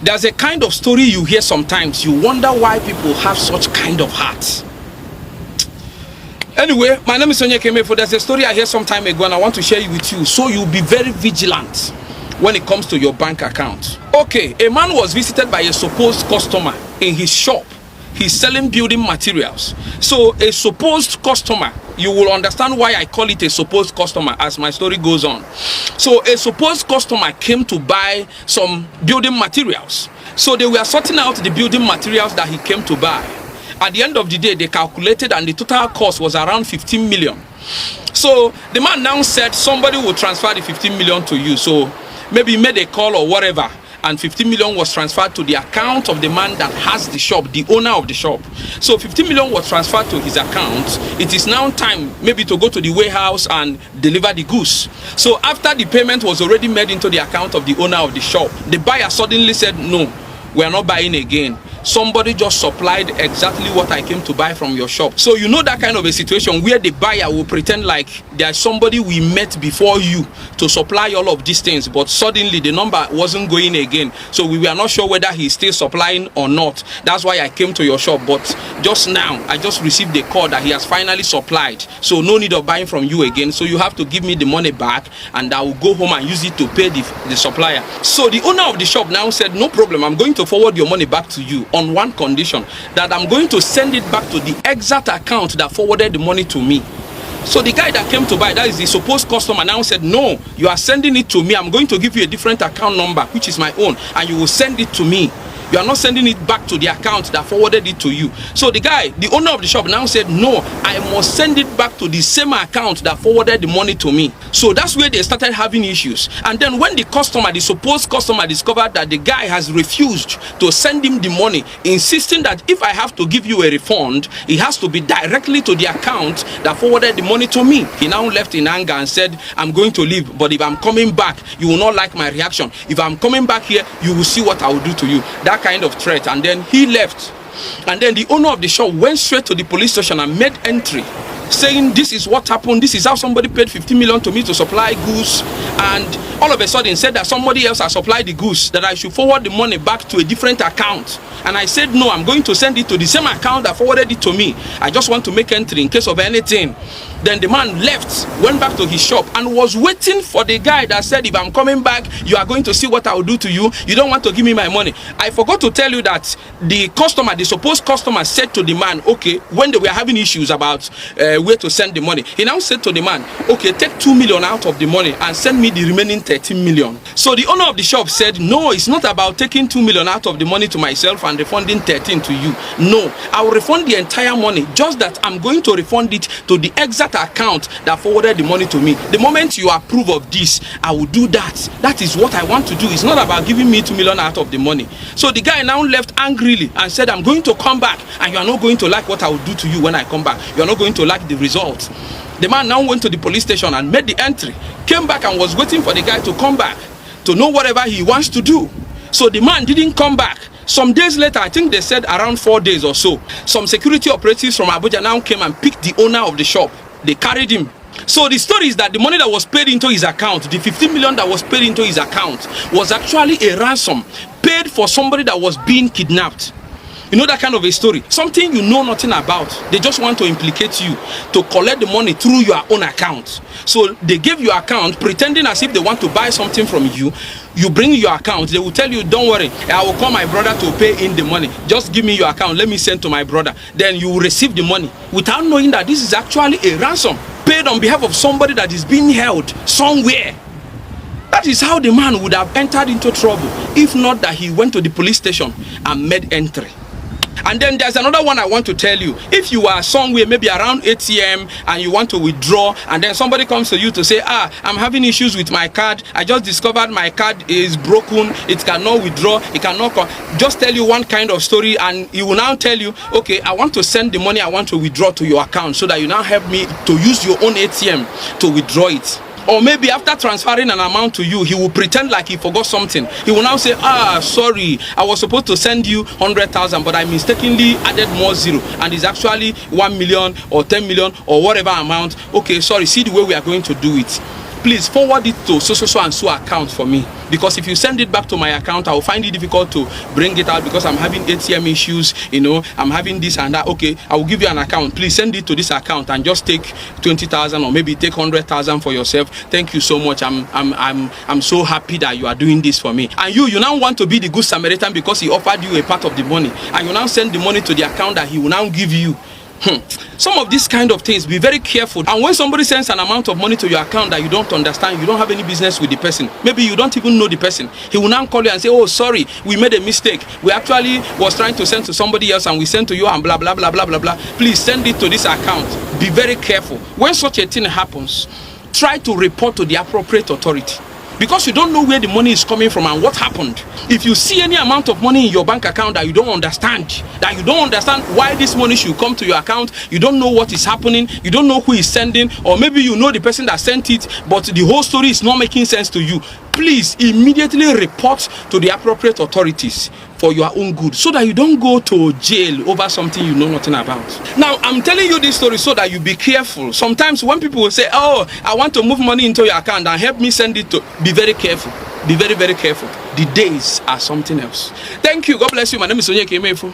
There's a kind of story you hear sometimes. You wonder why people have such kind of hearts. Anyway, my name is Sonia Kemefo. There's a story I heard some time ago and I want to share it with you, so you'll be very vigilant when it comes to your bank account. Okay, a man was visited by a supposed customer in his shop. He's selling building materials. So a supposed customer, you will understand why I call it a supposed customer as my story goes on. So a supposed customer came to buy some building materials. So they were sorting out the building materials that he came to buy. At the end of the day, they calculated and the total cost was around 15 million. So the man now said somebody will transfer the 15 million to you. So maybe he made a call or whatever, and 15 million was transferred to the account of the man that has the shop, the owner of the shop. So 15 million was transferred to his account. It is now time maybe to go to the warehouse and deliver the goods. So after the payment was already made into the account of the owner of the shop, the buyer suddenly said, no, we are not buying again. Somebody just supplied exactly what I came to buy from your shop. So you know that kind of a situation where the buyer will pretend like there's somebody we met before you to supply all of these things, but suddenly the number wasn't going again. So we were not sure whether he's still supplying or not. That's why I came to your shop. But just now, I just received the call that he has finally supplied. So no need of buying from you again. So you have to give me the money back and I will go home and use it to pay the supplier. So the owner of the shop now said, no problem, I'm going to forward your money back to you on one condition, that I'm going to send it back to the exact account that forwarded the money to me. So the guy that came to buy, that is the supposed customer, now said, no, you are sending it to me. I'm going to give you a different account number, which is my own, and you will send it to me. You are not sending it back to the account that forwarded it to you. So the guy, the owner of the shop, now said, no, I must send it back to the same account that forwarded the money to me. So that's where they started having issues. And then when the customer, the supposed customer, discovered that the guy has refused to send him the money, insisting that if I have to give you a refund, it has to be directly to the account that forwarded the money to me. He now left in anger and said, I'm going to leave, but if I'm coming back, you will not like my reaction. If I'm coming back here, you will see what I will do to you. That kind of threat. And then he left. And then the owner of the shop went straight to the police station and made entry, saying this is what happened, this is how somebody paid 50 million to me to supply goods, and all of a sudden said that somebody else has supplied the goods, that I should forward the money back to a different account. And I said no, I'm going to send it to the same account that forwarded it to me. I just want to make entry in case of anything. Then the man left, went back to his shop and was waiting for the guy that said, if I'm coming back, you are going to see what I will do to you. You don't want to give me my money. I forgot to tell you that the customer, the supposed customer, said to the man, okay, when they were having issues about where to send the money, he now said to the man, okay, take 2 million out of the money and send me the remaining 13 million. So the owner of the shop said, no, it's not about taking 2 million out of the money to myself and refunding 13 to you. No, I will refund the entire money, just that I'm going to refund it to the exact account that forwarded the money to me. The moment you approve of this, I will do that. That is what I want to do. It's not about giving me 2 million out of the money. So the guy now left angrily and said, I'm going to come back and you are not going to like what I will do to you when I come back. You are not going to like the result. The man now went to the police station and made the entry, came back and was waiting for the guy to come back to know whatever he wants to do. So the man didn't come back. Some days later, I think they said around 4 days or so, some security operatives from Abuja now came and picked the owner of the shop. They carried him. So the story is that the money that was paid into his account, the 15 million that was paid into his account, was actually a ransom paid for somebody that was being kidnapped. You know that kind of a story, something you know nothing about. They just want to implicate you to collect the money through your own account. So they give you account pretending as if they want to buy something from you. You bring your account, they will tell you, don't worry, I will call my brother to pay in the money. Just give me your account, let me send to my brother. Then you will receive the money without knowing that this is actually a ransom paid on behalf of somebody that is being held somewhere. That is how the man would have entered into trouble, if not that he went to the police station and made entry. And then there's another one I want to tell you. If you are somewhere, maybe around ATM, and you want to withdraw, and then somebody comes to you to say, I'm having issues with my card. I just discovered my card is broken. It cannot withdraw. It cannot come. Just tell you one kind of story, and he will now tell you, okay, I want to send the money I want to withdraw to your account so that you now help me to use your own ATM to withdraw it. Or maybe after transferring an amount to you, he will pretend like he forgot something. He will now say, sorry, I was supposed to send you 100,000, but I mistakenly added more zero, and it's actually 1 million or 10 million or whatever amount. Okay, sorry, see the way we are going to do it. please forward it to so and so account for me, because if you send it back to my account, I will find it difficult to bring it out because I'm having ATM issues, you know, I'm having this and that. Okay, I will give you an account, please send it to this account and just take 20,000 or maybe take 100,000 for yourself. Thank you so much. I'm so happy that you are doing this for me. And you now want to be the good Samaritan because he offered you a part of the money, and you now send the money to the account that he will now give you. Some of these kind of things, be very careful. And when somebody sends an amount of money to your account that you don't understand, you don't have any business with the person, maybe you don't even know the person, he will now call you and say, oh sorry, we made a mistake, we actually was trying to send to somebody else and we sent to you and blah blah blah blah blah blah, please send it to this account. Be very careful. When such a thing happens, try to report to the appropriate authority, because you don't know where the money is coming from and what happened. If you see any amount of money in your bank account that you don't understand why this money should come to your account, you don't know what is happening, you don't know who is sending, or maybe you know the person that sent it, but the whole story is not making sense to you, please immediately report to the appropriate authorities for your own good, so that you don't go to jail over something you know nothing about. Now, I'm telling you this story so that you be careful. Sometimes when people will say, oh, I want to move money into your account and help me send it to, be very careful. Be very, very careful. The days are something else. Thank you. God bless you. My name is Onyeka Emefu.